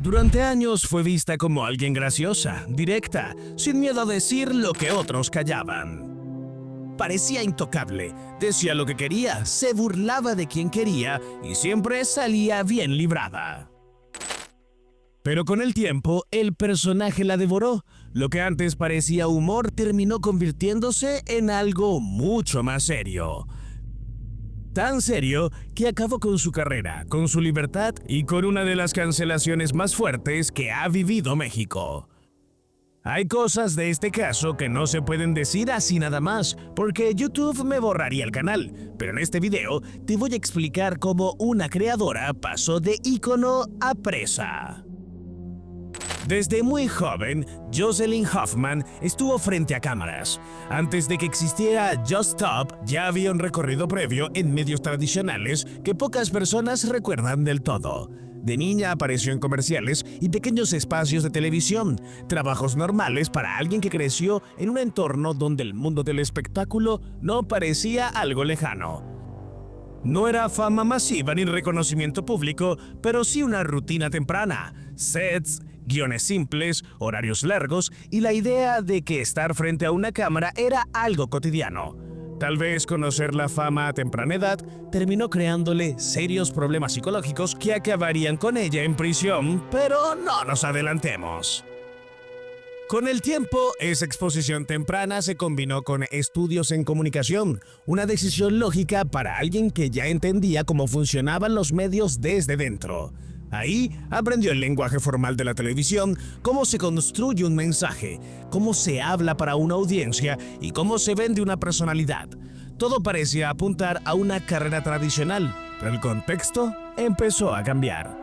Durante años fue vista como alguien graciosa, directa, sin miedo a decir lo que otros callaban. Parecía intocable, decía lo que quería, se burlaba de quien quería y siempre salía bien librada. Pero con el tiempo, el personaje la devoró. Lo que antes parecía humor terminó convirtiéndose en algo mucho más serio. Tan serio que acabó con su carrera, con su libertad y con una de las cancelaciones más fuertes que ha vivido México. Hay cosas de este caso que no se pueden decir así nada más, porque YouTube me borraría el canal, pero en este video te voy a explicar cómo una creadora pasó de ícono a presa. Desde muy joven, Jocelyn Hoffman estuvo frente a cámaras. Antes de que existiera Just Stop, ya había un recorrido previo en medios tradicionales que pocas personas recuerdan del todo. De niña apareció en comerciales y pequeños espacios de televisión, trabajos normales para alguien que creció en un entorno donde el mundo del espectáculo no parecía algo lejano. No era fama masiva ni reconocimiento público, pero sí una rutina temprana, sets, guiones simples, horarios largos y la idea de que estar frente a una cámara era algo cotidiano. Tal vez conocer la fama a temprana edad terminó creándole serios problemas psicológicos que acabarían con ella en prisión, pero no nos adelantemos. Con el tiempo, esa exposición temprana se combinó con estudios en comunicación, una decisión lógica para alguien que ya entendía cómo funcionaban los medios desde dentro. Ahí aprendió el lenguaje formal de la televisión, cómo se construye un mensaje, cómo se habla para una audiencia y cómo se vende una personalidad. Todo parecía apuntar a una carrera tradicional, pero el contexto empezó a cambiar.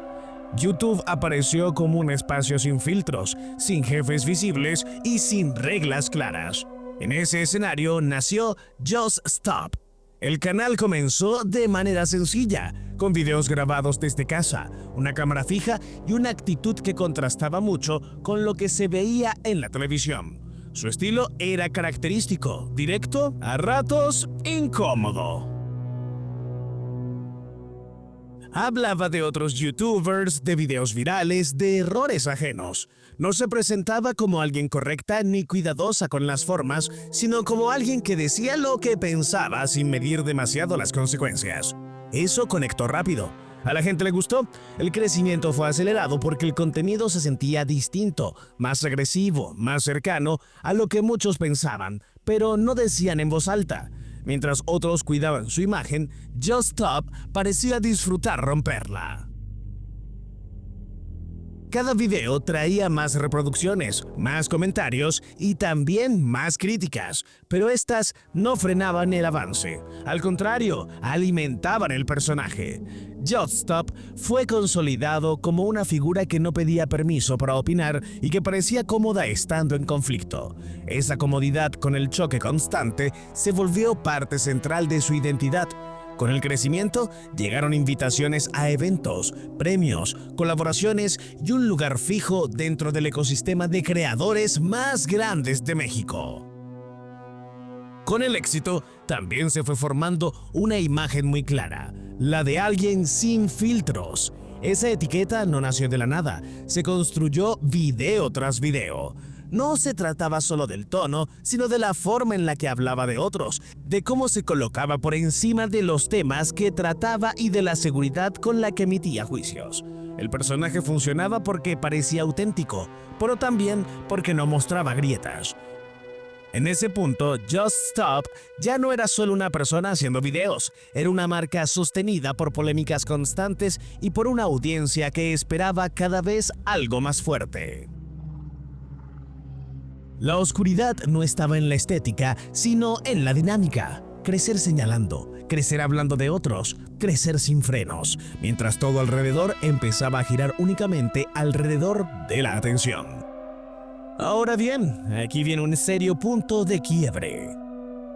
YouTube apareció como un espacio sin filtros, sin jefes visibles y sin reglas claras. En ese escenario nació Just Stop. El canal comenzó de manera sencilla, con videos grabados desde casa, una cámara fija y una actitud que contrastaba mucho con lo que se veía en la televisión. Su estilo era característico, directo, a ratos incómodo. Hablaba de otros youtubers, de videos virales, de errores ajenos. No se presentaba como alguien correcta ni cuidadosa con las formas, sino como alguien que decía lo que pensaba sin medir demasiado las consecuencias. Eso conectó rápido. A la gente le gustó. El crecimiento fue acelerado porque el contenido se sentía distinto, más agresivo, más cercano a lo que muchos pensaban, pero no decían en voz alta. Mientras otros cuidaban su imagen, Just Stop parecía disfrutar romperla. Cada video traía más reproducciones, más comentarios y también más críticas, pero estas no frenaban el avance. Al contrario, alimentaban el personaje. Just Stop fue consolidado como una figura que no pedía permiso para opinar y que parecía cómoda estando en conflicto. Esa comodidad con el choque constante se volvió parte central de su identidad. Con el crecimiento llegaron invitaciones a eventos, premios, colaboraciones y un lugar fijo dentro del ecosistema de creadores más grandes de México. Con el éxito, también se fue formando una imagen muy clara, la de alguien sin filtros. Esa etiqueta no nació de la nada, se construyó video tras video. No se trataba solo del tono, sino de la forma en la que hablaba de otros, de cómo se colocaba por encima de los temas que trataba y de la seguridad con la que emitía juicios. El personaje funcionaba porque parecía auténtico, pero también porque no mostraba grietas. En ese punto, Just Stop ya no era solo una persona haciendo videos, era una marca sostenida por polémicas constantes y por una audiencia que esperaba cada vez algo más fuerte. La oscuridad no estaba en la estética, sino en la dinámica. Crecer señalando, crecer hablando de otros, crecer sin frenos, mientras todo alrededor empezaba a girar únicamente alrededor de la atención. Ahora bien, aquí viene un serio punto de quiebre.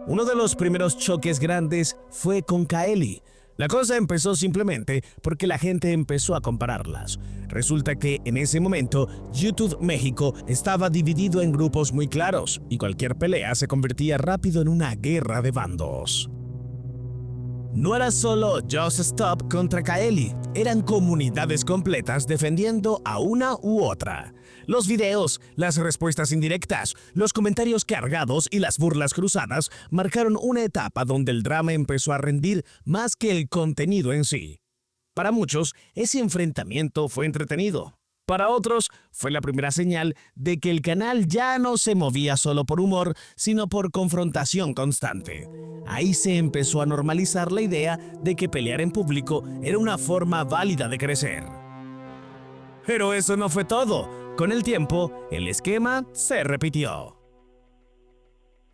Uno de los primeros choques grandes fue con Kaeli. La cosa empezó simplemente porque la gente empezó a compararlas. Resulta que en ese momento YouTube México estaba dividido en grupos muy claros y cualquier pelea se convertía rápido en una guerra de bandos. No era solo Just Stop contra Kaeli, eran comunidades completas defendiendo a una u otra. Los videos, las respuestas indirectas, los comentarios cargados y las burlas cruzadas marcaron una etapa donde el drama empezó a rendir más que el contenido en sí. Para muchos, ese enfrentamiento fue entretenido. Para otros, fue la primera señal de que el canal ya no se movía solo por humor, sino por confrontación constante. Ahí se empezó a normalizar la idea de que pelear en público era una forma válida de crecer. Pero eso no fue todo. Con el tiempo, el esquema se repitió.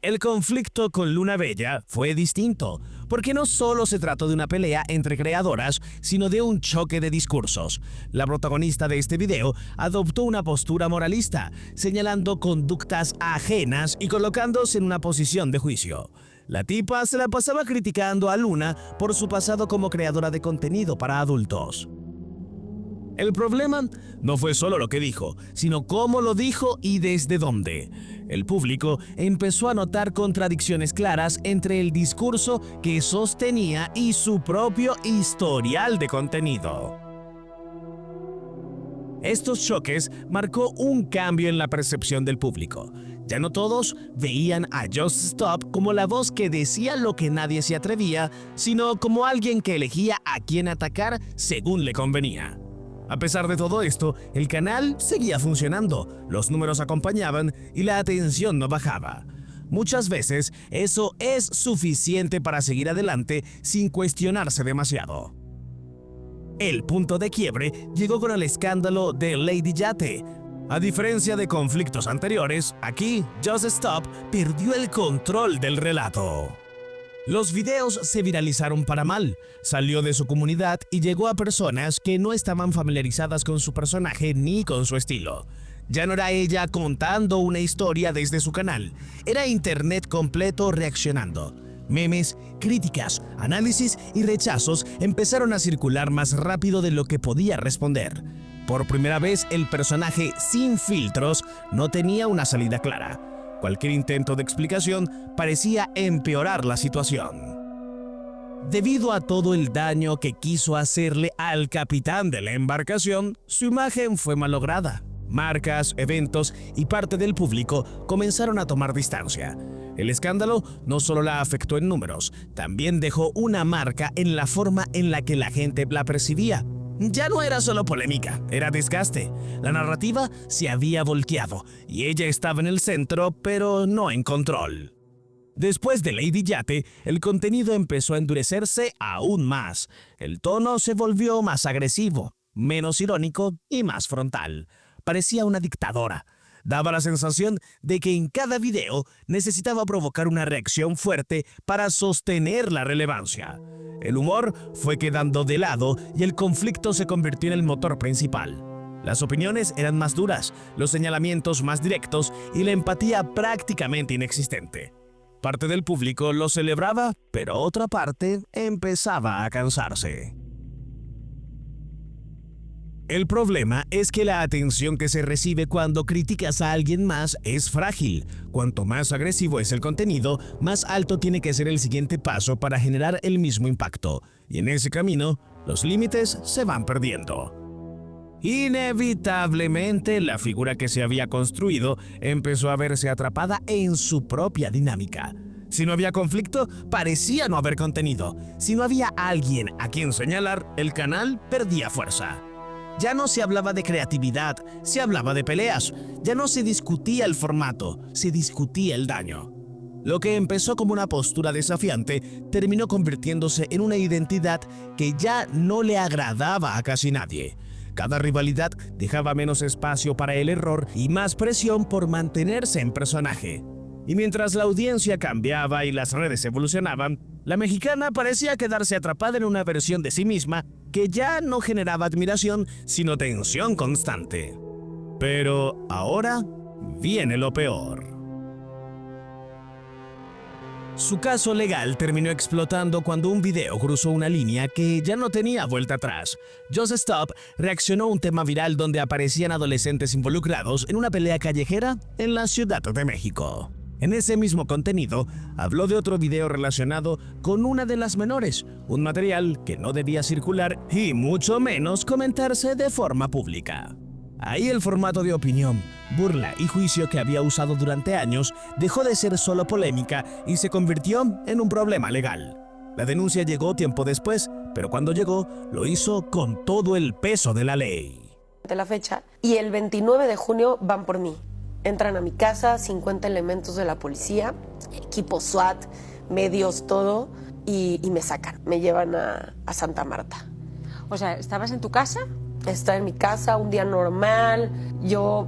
El conflicto con Luna Bella fue distinto, porque no solo se trató de una pelea entre creadoras, sino de un choque de discursos. La protagonista de este video adoptó una postura moralista, señalando conductas ajenas y colocándose en una posición de juicio. La tipa se la pasaba criticando a Luna por su pasado como creadora de contenido para adultos. El problema no fue solo lo que dijo, sino cómo lo dijo y desde dónde. El público empezó a notar contradicciones claras entre el discurso que sostenía y su propio historial de contenido. Estos choques marcó un cambio en la percepción del público. Ya no todos veían a Just Stop como la voz que decía lo que nadie se atrevía, sino como alguien que elegía a quién atacar según le convenía. A pesar de todo esto, el canal seguía funcionando, los números acompañaban y la atención no bajaba. Muchas veces eso es suficiente para seguir adelante sin cuestionarse demasiado. El punto de quiebre llegó con el escándalo de Lady Yate. A diferencia de conflictos anteriores, aquí Just Stop perdió el control del relato. Los videos se viralizaron para mal, salió de su comunidad y llegó a personas que no estaban familiarizadas con su personaje ni con su estilo. Ya no era ella contando una historia desde su canal, era internet completo reaccionando. Memes, críticas, análisis y rechazos empezaron a circular más rápido de lo que podía responder. Por primera vez, el personaje sin filtros no tenía una salida clara. Cualquier intento de explicación parecía empeorar la situación. Debido a todo el daño que quiso hacerle al capitán de la embarcación, su imagen fue malograda. Marcas, eventos y parte del público comenzaron a tomar distancia. El escándalo no solo la afectó en números, también dejó una marca en la forma en la que la gente la percibía. Ya no era solo polémica, era desgaste. La narrativa se había volteado y ella estaba en el centro, pero no en control. Después de Lady Yate, el contenido empezó a endurecerse aún más. El tono se volvió más agresivo, menos irónico y más frontal. Parecía una dictadora. Daba la sensación de que en cada video necesitaba provocar una reacción fuerte para sostener la relevancia. El humor fue quedando de lado y el conflicto se convirtió en el motor principal. Las opiniones eran más duras, los señalamientos más directos y la empatía prácticamente inexistente. Parte del público lo celebraba, pero otra parte empezaba a cansarse. El problema es que la atención que se recibe cuando criticas a alguien más es frágil. Cuanto más agresivo es el contenido, más alto tiene que ser el siguiente paso para generar el mismo impacto. Y en ese camino, los límites se van perdiendo. Inevitablemente, la figura que se había construido empezó a verse atrapada en su propia dinámica. Si no había conflicto, parecía no haber contenido. Si no había alguien a quien señalar, el canal perdía fuerza. Ya no se hablaba de creatividad, se hablaba de peleas. Ya no se discutía el formato, se discutía el daño. Lo que empezó como una postura desafiante terminó convirtiéndose en una identidad que ya no le agradaba a casi nadie. Cada rivalidad dejaba menos espacio para el error y más presión por mantenerse en personaje. Y mientras la audiencia cambiaba y las redes evolucionaban, la mexicana parecía quedarse atrapada en una versión de sí misma que ya no generaba admiración, sino tensión constante. Pero ahora viene lo peor. Su caso legal terminó explotando cuando un video cruzó una línea que ya no tenía vuelta atrás. Just Stop reaccionó a un tema viral donde aparecían adolescentes involucrados en una pelea callejera en la Ciudad de México. En ese mismo contenido, habló de otro video relacionado con una de las menores, un material que no debía circular y mucho menos comentarse de forma pública. Ahí el formato de opinión, burla y juicio que había usado durante años dejó de ser solo polémica y se convirtió en un problema legal. La denuncia llegó tiempo después, pero cuando llegó, lo hizo con todo el peso de la ley. De la fecha, y el 29 de junio van por mí. Entran a mi casa 50 elementos de la policía, equipo SWAT, medios, todo, y me sacan. Me llevan a Santa Marta. O sea, ¿estabas en tu casa? Estaba en mi casa, un día normal. Yo,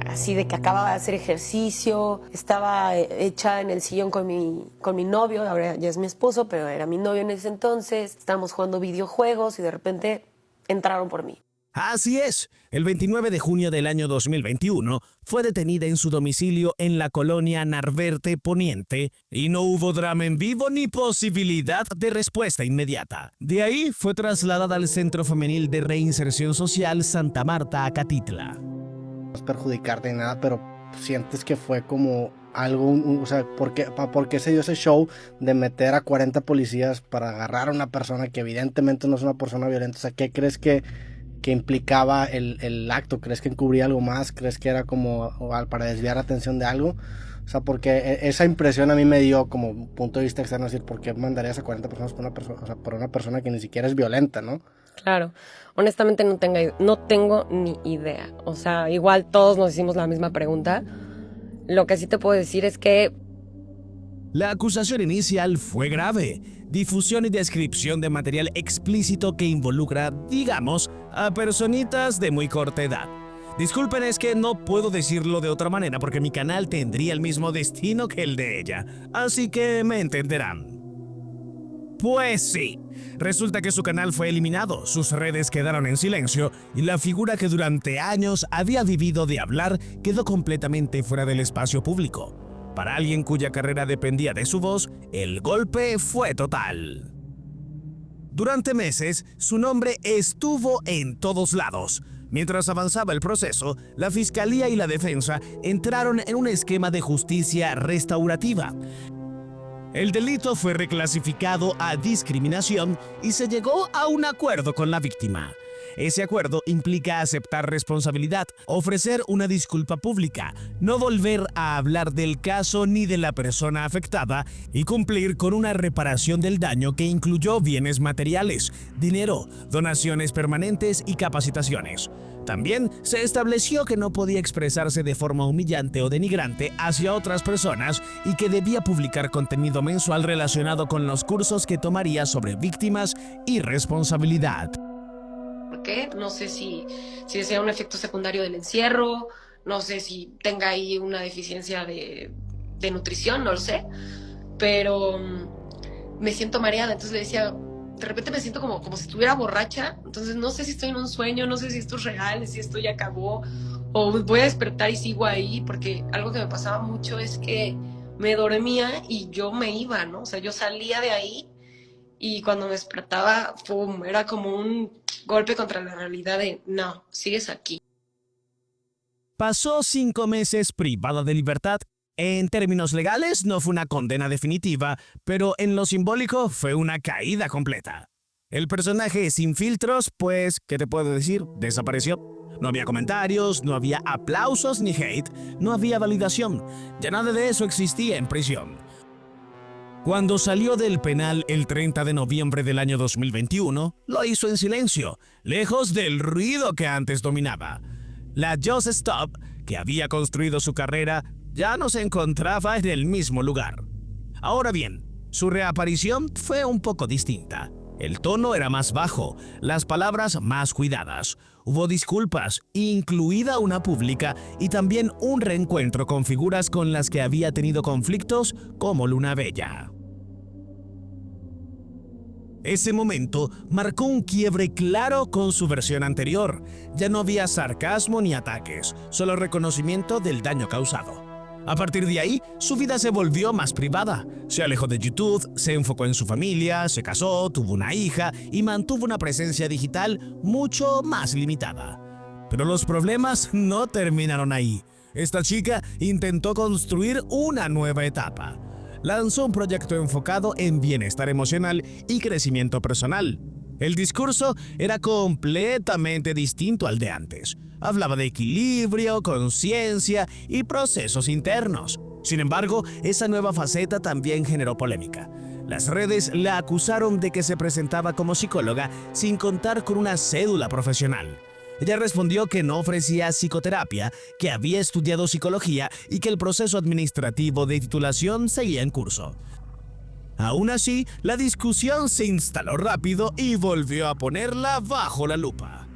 así de que acababa de hacer ejercicio, estaba hecha en el sillón con mi novio, ahora ya es mi esposo, pero era mi novio en ese entonces. Estábamos jugando videojuegos y de repente entraron por mí. Así es, el 29 de junio del año 2021 fue detenida en su domicilio en la colonia Narverte Poniente y no hubo drama en vivo ni posibilidad de respuesta inmediata. De ahí fue trasladada al Centro Femenil de Reinserción Social Santa Marta, Acatitla. No es perjudicarte ni nada, pero sientes que fue como algo, o sea, ¿por qué se dio ese show de meter a 40 policías para agarrar a una persona que evidentemente no es una persona violenta? O sea, ¿qué crees que implicaba el acto? ¿Crees que encubría algo más? ¿Crees que era como para desviar la atención de algo? O sea, porque esa impresión a mí me dio como punto de vista externo, decir, ¿por qué mandarías a 40 personas por una persona, o sea, por una persona que ni siquiera es violenta, ¿no? Claro, honestamente no tengo ni idea. O sea, igual todos nos hicimos la misma pregunta. Lo que sí te puedo decir es que la acusación inicial fue grave: difusión y descripción de material explícito que involucra, digamos, a personitas de muy corta edad. Disculpen, es que no puedo decirlo de otra manera porque mi canal tendría el mismo destino que el de ella, así que me entenderán. Pues sí, resulta que su canal fue eliminado, sus redes quedaron en silencio y la figura que durante años había vivido de hablar quedó completamente fuera del espacio público. Para alguien cuya carrera dependía de su voz, el golpe fue total. Durante meses, su nombre estuvo en todos lados. Mientras avanzaba el proceso, la Fiscalía y la Defensa entraron en un esquema de justicia restaurativa. El delito fue reclasificado a discriminación y se llegó a un acuerdo con la víctima. Ese acuerdo implica aceptar responsabilidad, ofrecer una disculpa pública, no volver a hablar del caso ni de la persona afectada y cumplir con una reparación del daño que incluyó bienes materiales, dinero, donaciones permanentes y capacitaciones. También se estableció que no podía expresarse de forma humillante o denigrante hacia otras personas y que debía publicar contenido mensual relacionado con los cursos que tomaría sobre víctimas y responsabilidad. ¿por qué? No sé si sea un efecto secundario del encierro, no sé si tenga ahí una deficiencia de nutrición, no lo sé, pero me siento mareada, entonces le decía, de repente me siento como si estuviera borracha, entonces no sé si estoy en un sueño, no sé si esto es real, si esto ya acabó, o voy a despertar y sigo ahí, porque algo que me pasaba mucho es que me dormía y yo me iba, ¿no? O sea, yo salía de ahí y cuando me despertaba, ¡pum!, era como un golpe contra la realidad de, no, sigues aquí. Pasó 5 meses privada de libertad. En términos legales no fue una condena definitiva, pero en lo simbólico fue una caída completa. El personaje sin filtros, pues, ¿qué te puedo decir? Desapareció. No había comentarios, no había aplausos ni hate, no había validación. Ya nada de eso existía en prisión. Cuando salió del penal el 30 de noviembre del año 2021, lo hizo en silencio, lejos del ruido que antes dominaba. La Just Stop, que había construido su carrera, ya no se encontraba en el mismo lugar. Ahora bien, su reaparición fue un poco distinta. El tono era más bajo, las palabras más cuidadas. Hubo disculpas, incluida una pública, y también un reencuentro con figuras con las que había tenido conflictos, como Luna Bella. Ese momento marcó un quiebre claro con su versión anterior. Ya no había sarcasmo ni ataques, solo reconocimiento del daño causado. A partir de ahí, su vida se volvió más privada. Se alejó de YouTube, se enfocó en su familia, se casó, tuvo una hija y mantuvo una presencia digital mucho más limitada. Pero los problemas no terminaron ahí. Esta chica intentó construir una nueva etapa. Lanzó un proyecto enfocado en bienestar emocional y crecimiento personal. El discurso era completamente distinto al de antes. Hablaba de equilibrio, conciencia y procesos internos. Sin embargo, esa nueva faceta también generó polémica. Las redes la acusaron de que se presentaba como psicóloga sin contar con una cédula profesional. Ella respondió que no ofrecía psicoterapia, que había estudiado psicología y que el proceso administrativo de titulación seguía en curso. Aún así, la discusión se instaló rápido y volvió a ponerla bajo la lupa.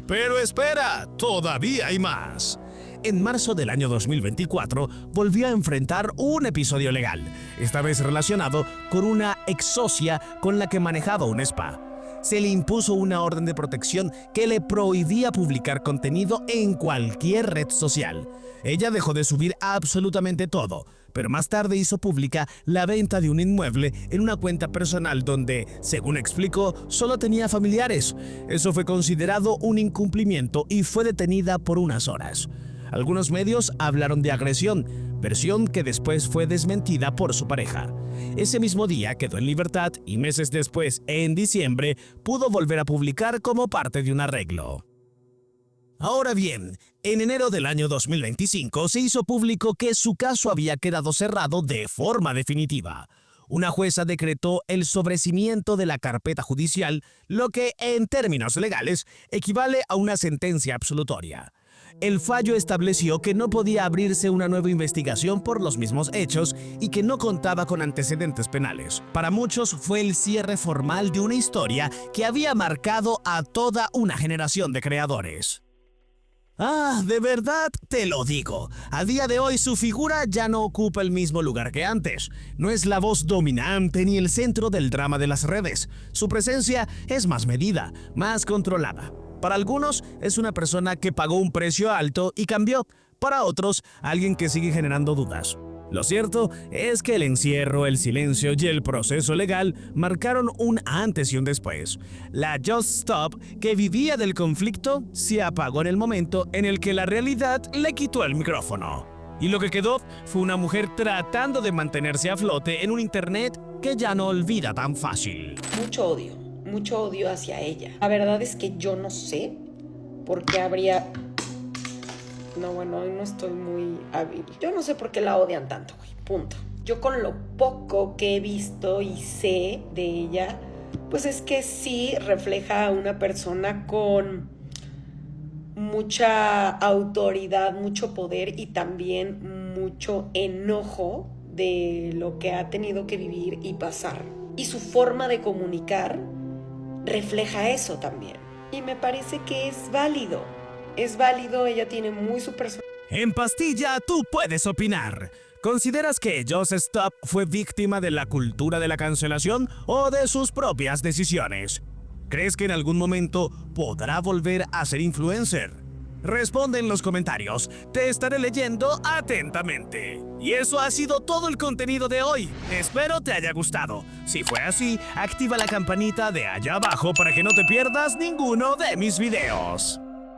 Pero espera, todavía hay más. En marzo del año 2024, volvió a enfrentar un episodio legal, esta vez relacionado con una ex socia con la que manejaba un spa. Se le impuso una orden de protección que le prohibía publicar contenido en cualquier red social. Ella dejó de subir absolutamente todo, pero más tarde hizo pública la venta de un inmueble en una cuenta personal donde, según explicó, solo tenía familiares. Eso fue considerado un incumplimiento y fue detenida por unas horas. Algunos medios hablaron de agresión, versión que después fue desmentida por su pareja. Ese mismo día quedó en libertad y meses después, en diciembre, pudo volver a publicar como parte de un arreglo. Ahora bien, en enero del año 2025 se hizo público que su caso había quedado cerrado de forma definitiva. Una jueza decretó el sobrecimiento de la carpeta judicial, lo que, en términos legales, equivale a una sentencia absolutoria. El fallo estableció que no podía abrirse una nueva investigación por los mismos hechos y que no contaba con antecedentes penales. Para muchos fue el cierre formal de una historia que había marcado a toda una generación de creadores. De verdad te lo digo. A día de hoy su figura ya no ocupa el mismo lugar que antes. No es la voz dominante ni el centro del drama de las redes. Su presencia es más medida, más controlada. Para algunos es una persona que pagó un precio alto y cambió. Para otros, alguien que sigue generando dudas. Lo cierto es que el encierro, el silencio y el proceso legal marcaron un antes y un después. La Just Stop, que vivía del conflicto, se apagó en el momento en el que la realidad le quitó el micrófono. Y lo que quedó fue una mujer tratando de mantenerse a flote en un internet que ya no olvida tan fácil. Mucho odio hacia ella. La verdad es que yo no sé por qué habría... No, bueno, hoy no estoy muy hábil. Yo no sé por qué la odian tanto, güey. Punto. Yo con lo poco que he visto y sé de ella, pues es que sí refleja a una persona con mucha autoridad, mucho poder y también mucho enojo de lo que ha tenido que vivir y pasar. Y su forma de comunicar refleja eso también. Y me parece que es válido. Es válido, ella tiene muy su personalidad. En Pastilla tú puedes opinar. ¿Consideras que Just Stop fue víctima de la cultura de la cancelación o de sus propias decisiones? ¿Crees que en algún momento podrá volver a ser influencer? Responde en los comentarios, te estaré leyendo atentamente. Y eso ha sido todo el contenido de hoy. Espero te haya gustado. Si fue así, activa la campanita de allá abajo para que no te pierdas ninguno de mis videos.